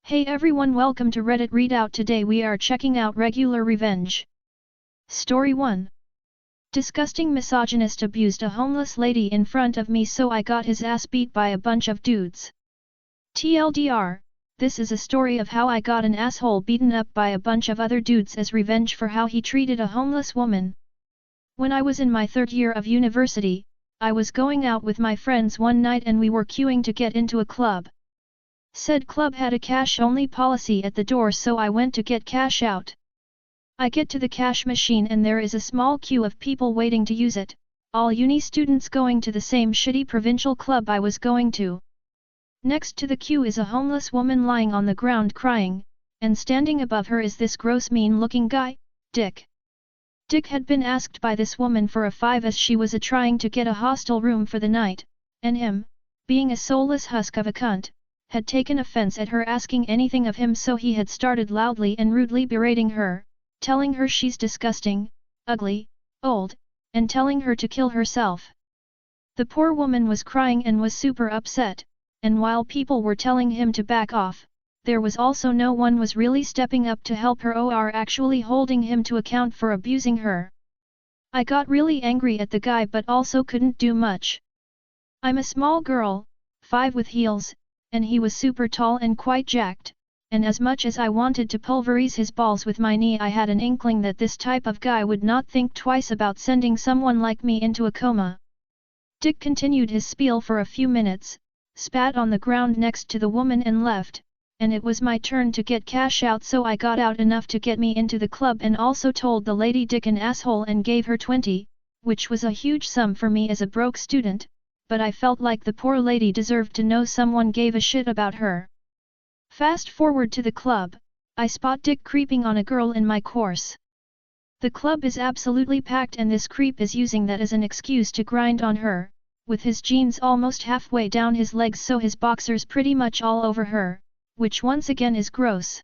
Hey everyone, welcome to Reddit Readout. Today we are checking out Regular Revenge. Story 1. Disgusting misogynist abused a homeless lady in front of me, so I got his ass beat by a bunch of dudes. TLDR, this is a story of how I got an asshole beaten up by a bunch of other dudes as revenge for how he treated a homeless woman. When I was in my third year of university, I was going out with my friends one night and we were queuing to get into a club. Said club had a cash-only policy at the door, so I went to get cash out. I get to the cash machine and there is a small queue of people waiting to use it, all uni students going to the same shitty provincial club I was going to. Next to the queue is a homeless woman lying on the ground crying, and standing above her is this gross mean-looking guy, Dick. Dick had been asked by this woman for a $5 as she was trying to get a hostel room for the night, and him, being a soulless husk of a cunt, had taken offense at her asking anything of him, so he had started loudly and rudely berating her, telling her she's disgusting, ugly, old, and telling her to kill herself. The poor woman was crying and was super upset, and while people were telling him to back off, there was also no one was really stepping up to help her or actually holding him to account for abusing her. I got really angry at the guy but also couldn't do much. I'm a small girl, 5 with heels, and he was super tall and quite jacked, and as much as I wanted to pulverize his balls with my knee, I had an inkling that this type of guy would not think twice about sending someone like me into a coma. Dick continued his spiel for a few minutes, spat on the ground next to the woman and left, and it was my turn to get cash out, so I got out enough to get me into the club and also told the lady Dick an asshole and gave her 20, which was a huge sum for me as a broke student, but I felt like the poor lady deserved to know someone gave a shit about her. Fast forward to the club, I spot Dick creeping on a girl in my course. The club is absolutely packed and this creep is using that as an excuse to grind on her, with his jeans almost halfway down his legs so his boxers pretty much all over her, which once again is gross.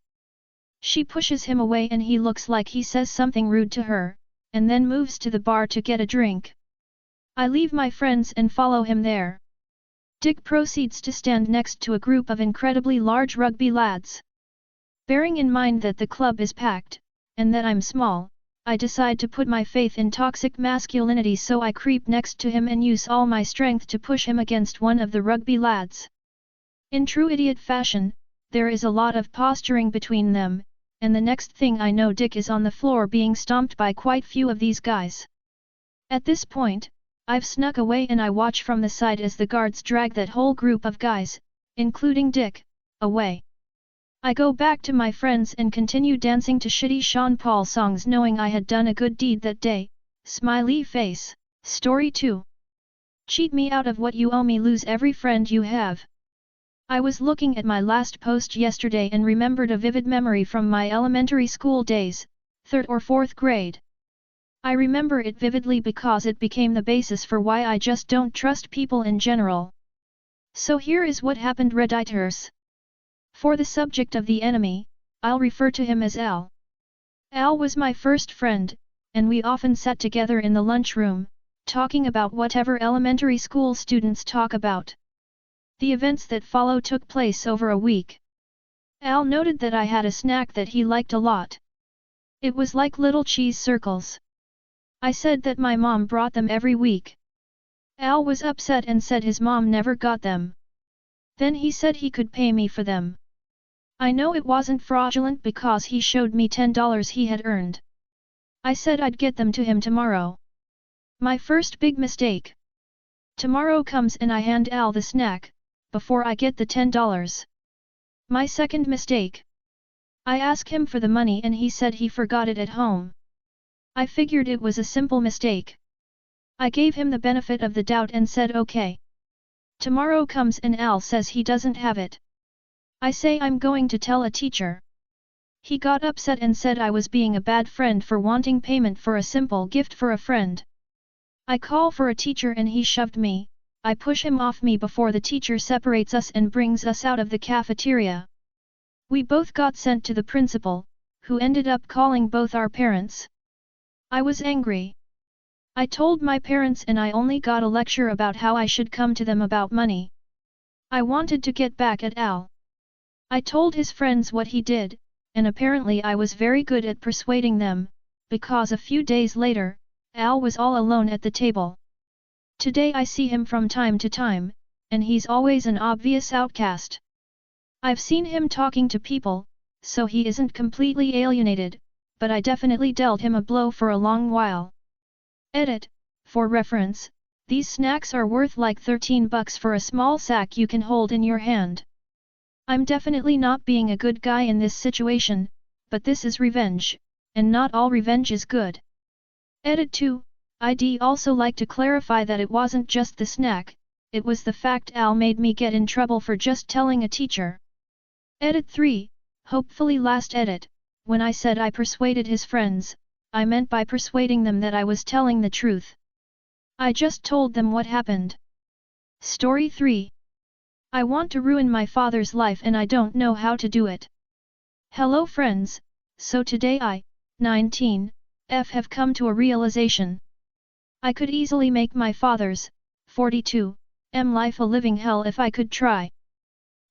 She pushes him away and he looks like he says something rude to her, and then moves to the bar to get a drink. I leave my friends and follow him there. Dick proceeds to stand next to a group of incredibly large rugby lads. Bearing in mind that the club is packed, and that I'm small, I decide to put my faith in toxic masculinity, so I creep next to him and use all my strength to push him against one of the rugby lads. In true idiot fashion, there is a lot of posturing between them, and the next thing I know Dick is on the floor being stomped by quite few of these guys. At this point, I've snuck away and I watch from the side as the guards drag that whole group of guys, including Dick, away. I go back to my friends and continue dancing to shitty Sean Paul songs, knowing I had done a good deed that day. Smiley face. Story 2. Cheat me out of what you owe me, lose every friend you have. I was looking at my last post yesterday and remembered a vivid memory from my elementary school days, 3rd or 4th grade. I remember it vividly because it became the basis for why I just don't trust people in general. So here is what happened, Redditors. For the subject of the enemy, I'll refer to him as Al. Al was my first friend, and we often sat together in the lunchroom, talking about whatever elementary school students talk about. The events that follow took place over a week. Al noted that I had a snack that he liked a lot. It was like little cheese circles. I said that my mom brought them every week. Al was upset and said his mom never got them. Then he said he could pay me for them. I know it wasn't fraudulent because he showed me $10 he had earned. I said I'd get them to him tomorrow. My first big mistake. Tomorrow comes and I hand Al the snack, before I get the $10. My second mistake. I asked him for the money and he said he forgot it at home. I figured it was a simple mistake. I gave him the benefit of the doubt and said okay. Tomorrow comes and Al says he doesn't have it. I say I'm going to tell a teacher. He got upset and said I was being a bad friend for wanting payment for a simple gift for a friend. I call for a teacher and he shoved me. I push him off me before the teacher separates us and brings us out of the cafeteria. We both got sent to the principal, who ended up calling both our parents. I was angry. I told my parents and I only got a lecture about how I should come to them about money. I wanted to get back at Al. I told his friends what he did, and apparently I was very good at persuading them, because a few days later, Al was all alone at the table. Today I see him from time to time, and he's always an obvious outcast. I've seen him talking to people, so he isn't completely alienated, but I definitely dealt him a blow for a long while. Edit. For reference, these snacks are worth like $13 for a small sack you can hold in your hand. I'm definitely not being a good guy in this situation, but this is revenge, and not all revenge is good. Edit 2. I'd also like to clarify that it wasn't just the snack, it was the fact Al made me get in trouble for just telling a teacher. Edit 3. Hopefully last edit, when I said I persuaded his friends, I meant by persuading them that I was telling the truth. I just told them what happened. Story 3. I want to ruin my father's life and I don't know how to do it. Hello friends, so today I, 19, have come to a realization. I could easily make my father's, 42, life a living hell if I could try.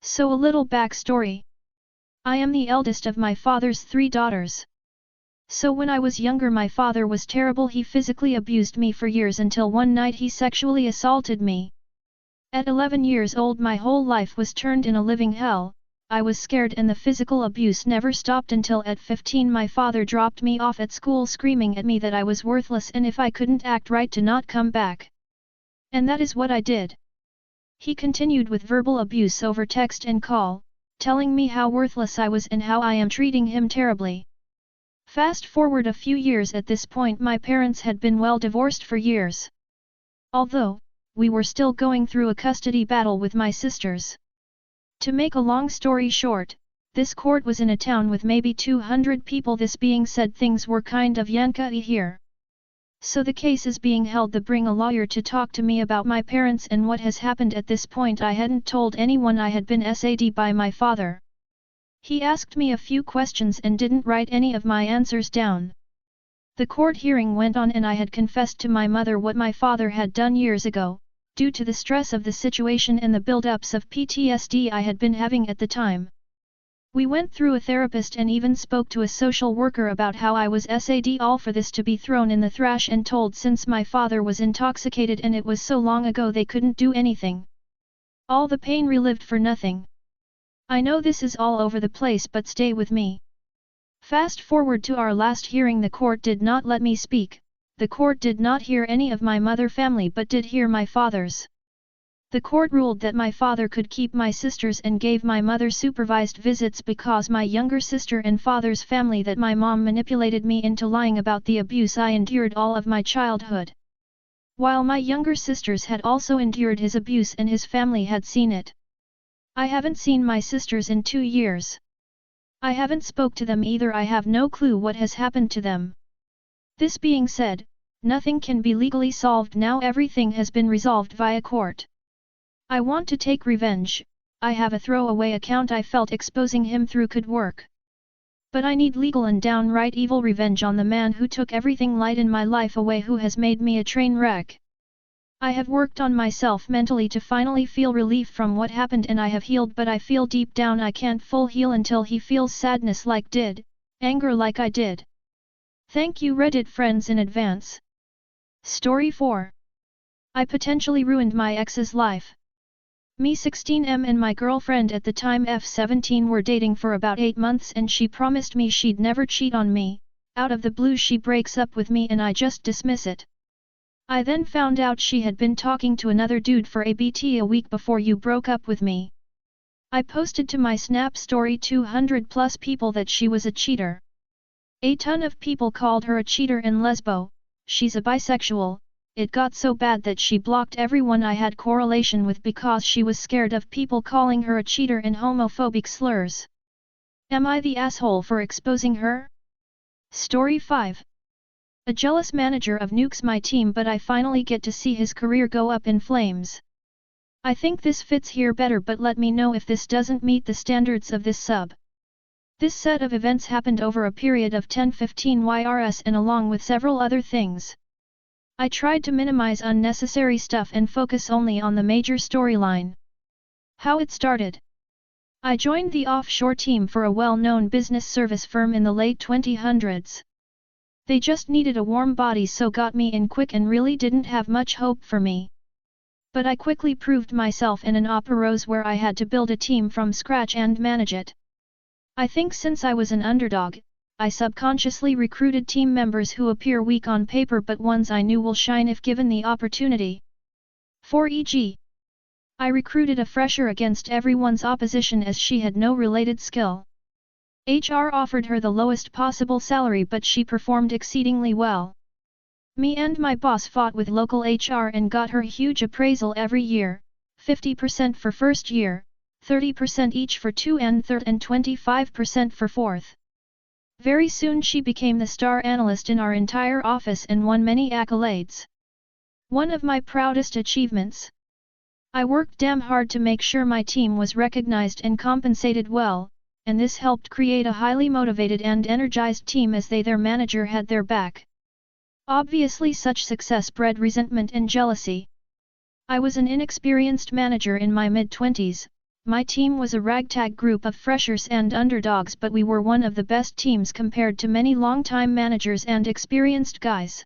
So a little backstory. I am the eldest of my father's 3 daughters. So when I was younger my father was terrible. He physically abused me for years until one night he sexually assaulted me. At 11 years old my whole life was turned in a living hell. I was scared and the physical abuse never stopped until at 15 my father dropped me off at school screaming at me that I was worthless and if I couldn't act right to not come back. And that is what I did. He continued with verbal abuse over text and call, telling me how worthless I was and how I am treating him terribly. Fast forward a few years. At this point my parents had been well divorced for years. Although, we were still going through a custody battle with my sisters. To make a long story short, this court was in a town with maybe 200 people. This being said, things were kind of yanka-y here. So the case is being held. They bring a lawyer to talk to me about my parents and what has happened. At this point I hadn't told anyone I had been SAD by my father. He asked me a few questions and didn't write any of my answers down. The court hearing went on and I had confessed to my mother what my father had done years ago, due to the stress of the situation and the build-ups of PTSD I had been having at the time. We went through a therapist and even spoke to a social worker about how I was SAD, all for this to be thrown in the trash and told since my father was intoxicated and it was so long ago they couldn't do anything. All the pain relived for nothing. I know this is all over the place, but stay with me. Fast forward to our last hearing. The court did not let me speak. The court did not hear any of my mother family but did hear my father's. The court ruled that my father could keep my sisters and gave my mother supervised visits because my younger sister and father's family that my mom manipulated me into lying about the abuse I endured all of my childhood. While my younger sisters had also endured his abuse and his family had seen it. I haven't seen my sisters in 2 years. I haven't spoke to them either. I have no clue what has happened to them. This being said, nothing can be legally solved now. Everything has been resolved via court. I want to take revenge. I have a throwaway account I felt exposing him through could work. But I need legal and downright evil revenge on the man who took everything light in my life away, who has made me a train wreck. I have worked on myself mentally to finally feel relief from what happened and I have healed, but I feel deep down I can't full heal until he feels sadness like did, anger like I did. Thank you Reddit friends in advance. Story 4. I potentially ruined my ex's life. Me 16M and my girlfriend at the time F17 were dating for about 8 months and she promised me she'd never cheat on me. Out of the blue she breaks up with me and I just dismiss it. I then found out she had been talking to another dude for a week before you broke up with me. I posted to my Snap story 200 plus people that she was a cheater. A ton of people called her a cheater and lesbo. She's a bisexual. It got so bad that she blocked everyone I had correlation with because she was scared of people calling her a cheater and homophobic slurs. Am I the asshole for exposing her? Story 5. A jealous manager of nukes my team, but I finally get to see his career go up in flames. I think this fits here better, but let me know if this doesn't meet the standards of this sub. This set of events happened over a period of 10-15 YRS and along with several other things. I tried to minimize unnecessary stuff and focus only on the major storyline. How it started. I joined the offshore team for a well-known business service firm in the late 2000s. They just needed a warm body, so got me in quick and really didn't have much hope for me. But I quickly proved myself and an op arose where I had to build a team from scratch and manage it. I think since I was an underdog, I subconsciously recruited team members who appear weak on paper but ones I knew will shine if given the opportunity. For e.g., I recruited a fresher against everyone's opposition as she had no related skill. HR offered her the lowest possible salary but she performed exceedingly well. Me and my boss fought with local HR and got her huge appraisal every year, 50% for first year, 30% each for 2 and 3rd and 25% for 4th. Very soon she became the star analyst in our entire office and won many accolades. One of my proudest achievements. I worked damn hard to make sure my team was recognized and compensated well, and this helped create a highly motivated and energized team as their manager had their back. Obviously such success bred resentment and jealousy. I was an inexperienced manager in my mid-20s, my team was a ragtag group of freshers and underdogs, but we were one of the best teams compared to many long-time managers and experienced guys.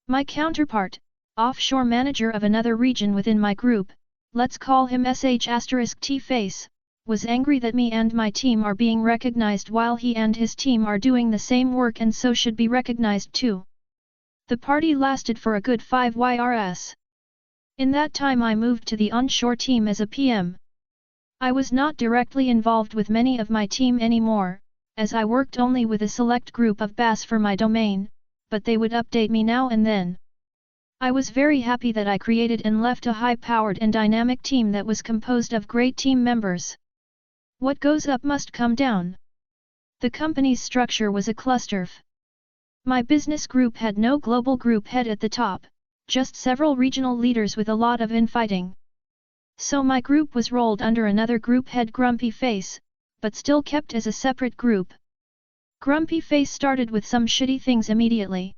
My counterpart, offshore manager of another region within my group, let's call him sh*T-Face, was angry that me and my team are being recognized while he and his team are doing the same work and so should be recognized too. The party lasted for a good 5 years. In that time I moved to the onshore team as a PM. I was not directly involved with many of my team anymore, as I worked only with a select group of BAS for my domain, but they would update me now and then. I was very happy that I created and left a high-powered and dynamic team that was composed of great team members. What goes up must come down. The company's structure was a cluster. My business group had no global group head at the top, just several regional leaders with a lot of infighting. So my group was rolled under another group head, Grumpy Face, but still kept as a separate group. Grumpy Face started with some shitty things immediately.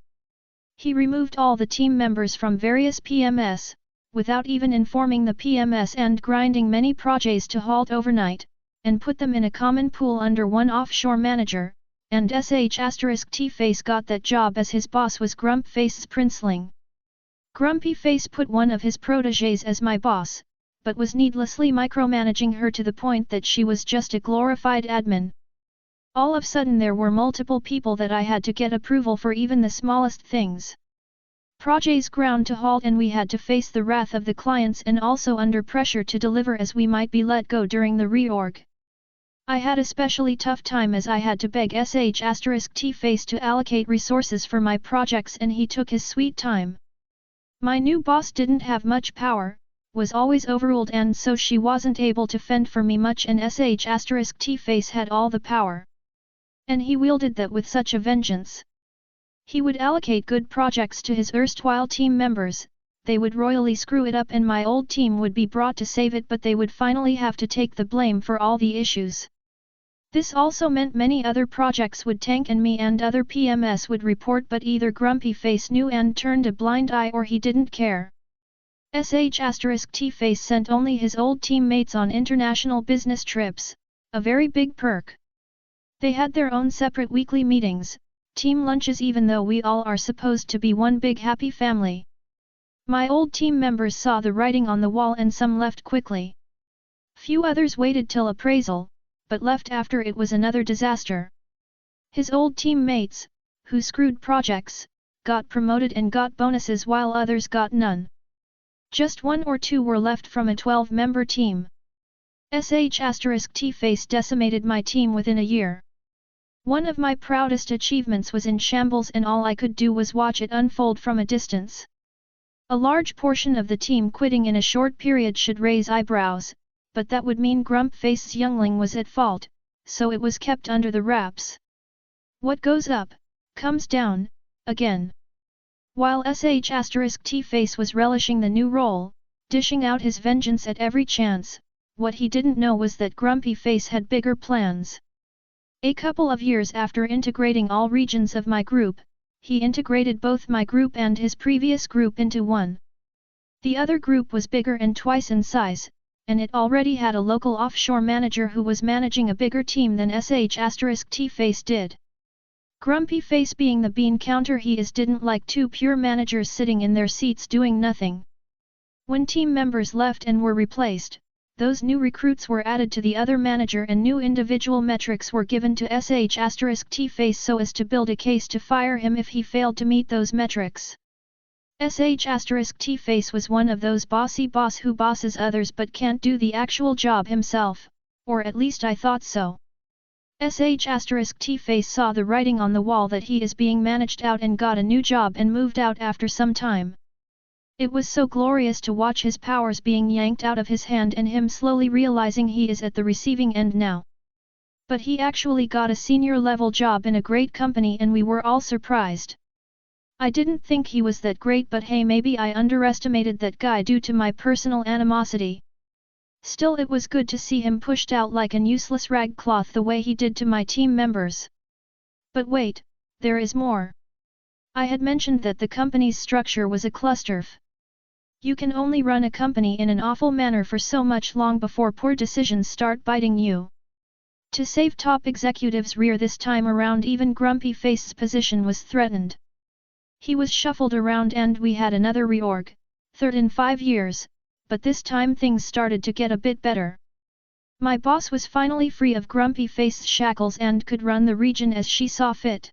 He removed all the team members from various PMS, without even informing the PMS and grinding many projects to halt overnight, and put them in a common pool under one offshore manager, and sh*T-Face got that job as his boss was Grump Face's princeling. Grumpy Face put one of his protégés as my boss, but was needlessly micromanaging her to the point that she was just a glorified admin. All of a sudden there were multiple people that I had to get approval for even the smallest things. Projects ground to halt and we had to face the wrath of the clients and also under pressure to deliver as we might be let go during the reorg. I had especially tough time as I had to beg sh*T-Face to allocate resources for my projects and he took his sweet time. My new boss didn't have much power, was always overruled and so she wasn't able to fend for me much and sh*T-Face had all the power. And he wielded that with such a vengeance. He would allocate good projects to his erstwhile team members, they would royally screw it up and my old team would be brought to save it but they would finally have to take the blame for all the issues. This also meant many other projects would tank and me and other PMS would report but either Grumpy Face knew and turned a blind eye or he didn't care. sh*T-Face sent only his old teammates on international business trips, a very big perk. They had their own separate weekly meetings, team lunches even though we all are supposed to be one big happy family. My old team members saw the writing on the wall and some left quickly. Few others waited till appraisal, but left after it was another disaster. His old teammates, who screwed projects, got promoted and got bonuses while others got none. Just 1 or 2 were left from a 12-member team. sh*T-Face decimated my team within a year. One of my proudest achievements was in shambles and all I could do was watch it unfold from a distance. A large portion of the team quitting in a short period should raise eyebrows, but that would mean Grump Face's youngling was at fault, so it was kept under the wraps. What goes up, comes down, again. While sh*T-Face was relishing the new role, dishing out his vengeance at every chance, what he didn't know was that Grumpy Face had bigger plans. A couple of years after integrating all regions of my group, he integrated both my group and his previous group into one. The other group was bigger and twice in size, and it already had a local offshore manager who was managing a bigger team than T-Face did. Grumpy Face, being the bean counter he is, didn't like two pure managers sitting in their seats doing nothing. When team members left and were replaced, those new recruits were added to the other manager and new individual metrics were given to T-Face so as to build a case to fire him if he failed to meet those metrics. T-Face was one of those bossy boss who bosses others but can't do the actual job himself, or at least I thought so. T-Face saw the writing on the wall that he is being managed out and got a new job and moved out after some time. It was so glorious to watch his powers being yanked out of his hand and him slowly realizing he is at the receiving end now. But he actually got a senior level job in a great company and we were all surprised. I didn't think he was that great, but hey, maybe I underestimated that guy due to my personal animosity. Still, it was good to see him pushed out like an useless rag cloth the way he did to my team members. But wait, there is more. I had mentioned that the company's structure was a clusterf. You can only run a company in an awful manner for so much long before poor decisions start biting you. To save top executives' rear this time around, even Grumpy Face's position was threatened. He was shuffled around and we had another reorg, third in 5 years, but this time things started to get a bit better. My boss was finally free of Grumpy Face's shackles and could run the region as she saw fit.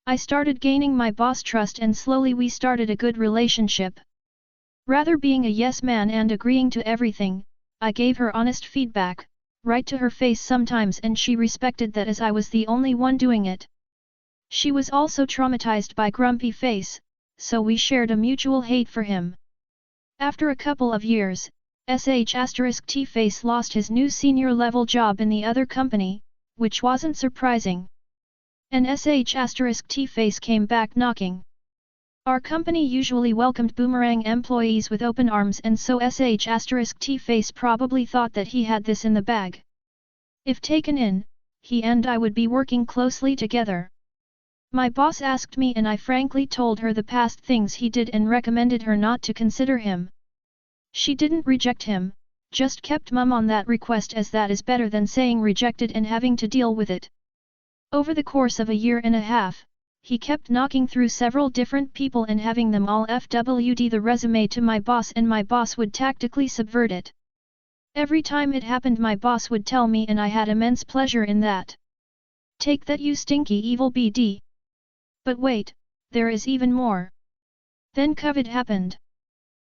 I started gaining my boss' trust and slowly we started a good relationship. Rather being a yes man and agreeing to everything, I gave her honest feedback, right to her face sometimes, and she respected that as I was the only one doing it. She was also traumatized by Grumpy Face, so we shared a mutual hate for him. After a couple of years, T-Face lost his new senior level job in the other company, which wasn't surprising. And T-Face came back knocking. Our company usually welcomed boomerang employees with open arms, and so T-Face probably thought that he had this in the bag. If taken in, he and I would be working closely together. My boss asked me and I frankly told her the past things he did and recommended her not to consider him. She didn't reject him, just kept mum on that request, as that is better than saying rejected and having to deal with it. Over the course of a year and a half, he kept knocking through several different people and having them all FWD the resume to my boss, and my boss would tactically subvert it. Every time it happened my boss would tell me and I had immense pleasure in that. Take that, you stinky evil BD. But wait, there is even more. Then COVID happened.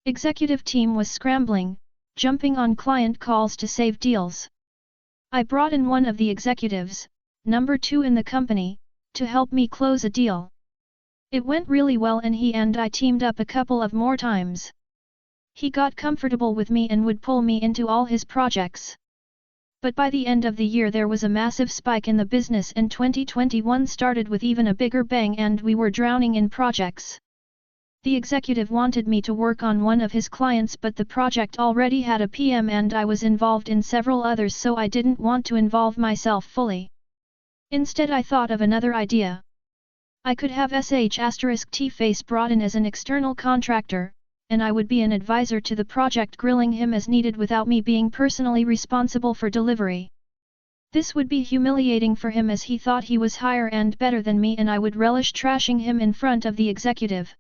Executive team was scrambling, jumping on client calls to save deals. I brought in one of the executives, number 2 in the company, to help me close a deal. It went really well and he and I teamed up a couple of more times. He got comfortable with me and would pull me into all his projects. But by the end of the year there was a massive spike in the business and 2021 started with even a bigger bang and we were drowning in projects. The executive wanted me to work on one of his clients, but the project already had a PM and I was involved in several others, so I didn't want to involve myself fully. Instead I thought of another idea. I could have T-Face brought in as an external contractor, and I would be an advisor to the project, grilling him as needed without me being personally responsible for delivery. This would be humiliating for him as he thought he was higher and better than me, and I would relish trashing him in front of the executive.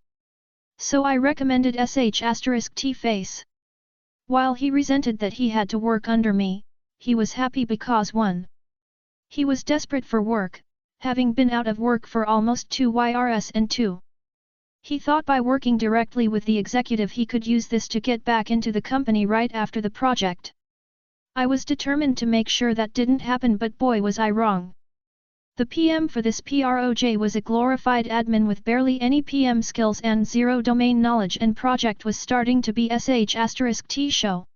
So I recommended T-Face. While he resented that he had to work under me, he was happy because 1. He was desperate for work, having been out of work for almost 2 years, and 2. He thought by working directly with the executive he could use this to get back into the company right after the project. I was determined to make sure that didn't happen, but boy was I wrong. The PM for this project was a glorified admin with barely any PM skills and zero domain knowledge, and project was starting to be T show.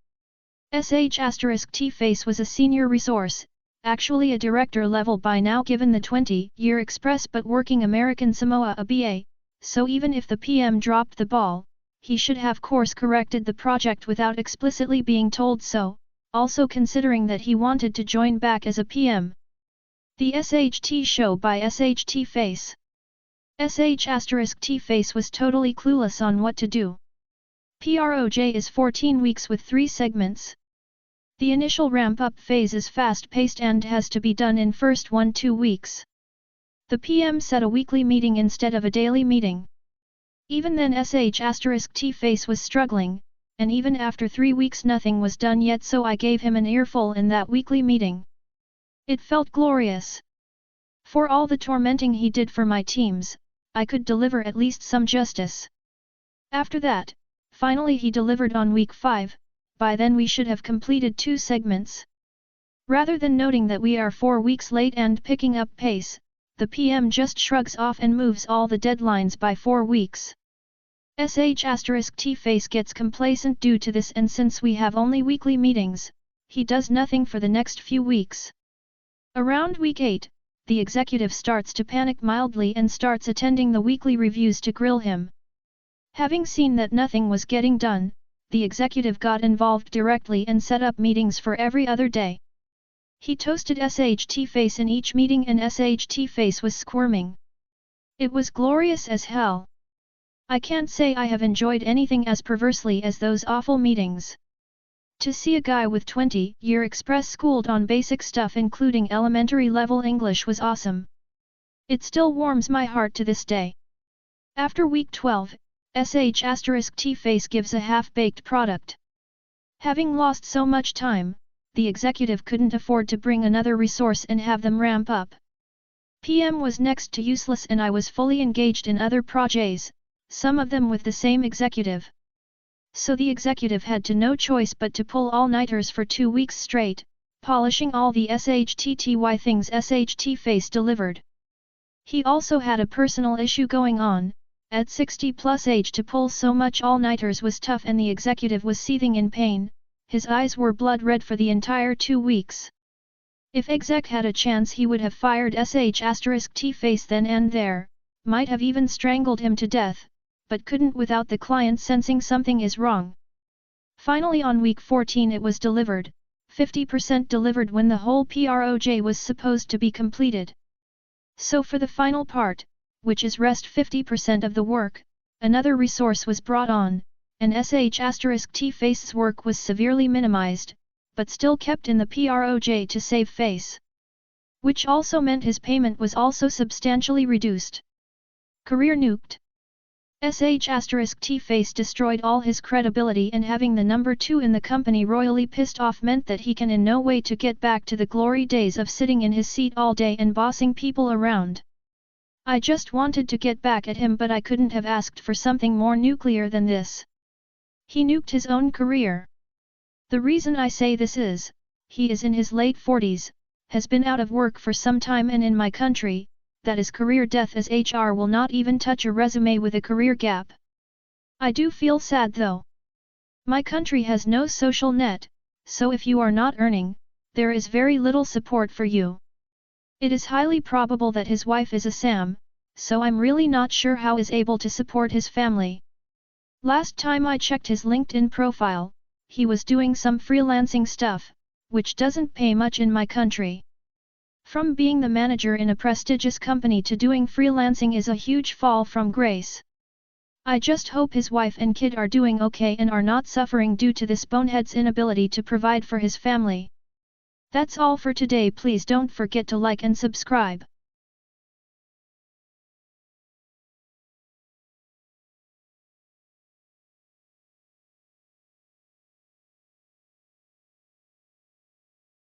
T-Face was a senior resource, actually a director level by now given the 20-year express but working American Samoa a BA, so even if the PM dropped the ball, he should have course corrected the project without explicitly being told so, also considering that he wanted to join back as a PM. The SHT show by T-Face. T-Face was totally clueless on what to do. Project is 14 weeks with 3 segments. The initial ramp-up phase is fast-paced and has to be done in first 1-2 weeks. The PM set a weekly meeting instead of a daily meeting. Even then sh*T face was struggling, and even after 3 weeks nothing was done yet, so I gave him an earful in that weekly meeting. It felt glorious. For all the tormenting he did for my teams, I could deliver at least some justice. After that, finally he delivered on week 5, by then we should have completed 2 segments. Rather than noting that we are 4 weeks late and picking up pace, the PM just shrugs off and moves all the deadlines by 4 weeks. sh*T face gets complacent due to this, and since we have only weekly meetings, he does nothing for the next few weeks. Around week 8, the executive starts to panic mildly and starts attending the weekly reviews to grill him. Having seen that nothing was getting done, the executive got involved directly and set up meetings for every other day. He toasted sh*T face in each meeting and sh*T face was squirming. It was glorious as hell. I can't say I have enjoyed anything as perversely as those awful meetings. To see a guy with 20-year express schooled on basic stuff including elementary level English was awesome. It still warms my heart to this day. After week 12, sh*T face gives a half-baked product. Having lost so much time, the executive couldn't afford to bring another resource and have them ramp up. PM was next to useless and I was fully engaged in other projects, some of them with the same executive. So the executive had no choice but to pull all-nighters for 2 weeks straight, polishing all the SHTTY things sh*T face delivered. He also had a personal issue going on. At 60 plus age to pull so much all-nighters was tough and the executive was seething in pain. His eyes were blood red for the entire 2 weeks. If exec had a chance he would have fired sh*T face then and there, might have even strangled him to death, but couldn't without the client sensing something is wrong. Finally on week 14 it was delivered, 50% delivered when the whole project was supposed to be completed. So for the final part, which is rest 50% of the work, another resource was brought on, and sh*T face's work was severely minimized, but still kept in the project to save face. Which also meant his payment was also substantially reduced. Career nuked. sh*T face destroyed all his credibility, and having the number 2 in the company royally pissed off meant that he can in no way to get back to the glory days of sitting in his seat all day and bossing people around. I just wanted to get back at him, but I couldn't have asked for something more nuclear than this. He nuked his own career. The reason I say this is, he is in his late 40s, has been out of work for some time, and in my country, that is career death, as HR will not even touch a resume with a career gap. I do feel sad though. My country has no social net, so if you are not earning, there is very little support for you. It is highly probable that his wife is a Sam, so I'm really not sure how he is able to support his family. Last time I checked his LinkedIn profile, he was doing some freelancing stuff, which doesn't pay much in my country. From being the manager in a prestigious company to doing freelancing is a huge fall from grace. I just hope his wife and kid are doing okay and are not suffering due to this bonehead's inability to provide for his family. That's all for today. Please don't forget to like and subscribe.